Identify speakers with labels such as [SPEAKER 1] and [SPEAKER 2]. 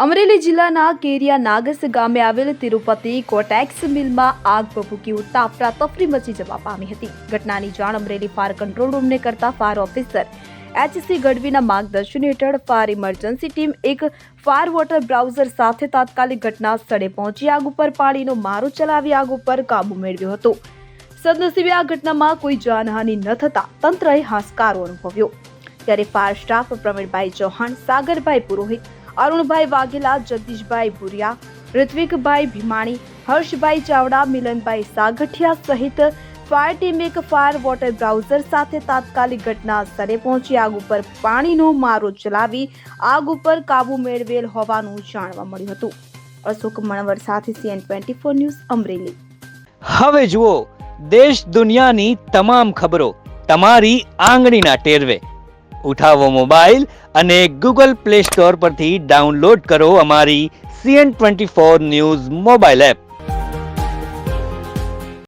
[SPEAKER 1] અમરેલી જિલ્લાના કેરિયા નાગસ ગામે આવેલ તિરુપતિ કોટેક્સ મિલમાં આગ ભભૂકી ઉઠતા અફરાતફરી મચી જવા પામી હતી. ઘટનાની જાણ અમરેલી ફાયર કંટ્રોલ રૂમને કરતા ફાયર ઓફિસર એચ.સી. ગઢવીના માર્ગદર્શન હેઠળ ફાયર ઇમરજન્સી ટીમ એક ફાયર વોટર બ્રાઉઝર સાથે તાત્કાલિક ઘટના સ્થળે પહોંચી આગ ઉપર પાણીનો મારો ચલાવી આગ ઉપર કાબુ મેળવ્યો હતો. સદનસીબે આ ઘટનામાં કોઈ જાનહાનિ ન થતા તંત્રએ હાશકારો અનુભવ્યો. ત્યારે ફાયર સ્ટાફ પ્રવીણભાઈ ચૌહાણ, સાગરભાઈ પુરોહિત, અરુણભાઈ વાઘેલા, જગદીશભાઈ ભુરિયા, ઋત્વિકભાઈ ભીમાણી, હર્ષભાઈ ચાવડા, મિલનભાઈ સાગઠિયા સહિત ફાયર ટીમ એક ફાયર વોટર બ્રાઉઝર સાથે તાત્કાલિક ઘટના સ્થળે પહોંચી આગ ઉપર પાણીનો મારો ચલાવી આગ ઉપર કાબુ મેળવેલ હોવાનું જાણવા મળ્યું હતું. અશોક મણવર સાથે CN24 ન્યૂઝ અમરેલી.
[SPEAKER 2] હવે જુઓ દેશ દુનિયાની તમામ ખબરો તમારી આંગળીના ટેરવે. ઉઠાવો મોબાઈલ અને ગૂગલ પ્લે સ્ટોર પરથી ડાઉનલોડ કરો અમારી CN24 ન્યૂઝ મોબાઈલ એપ.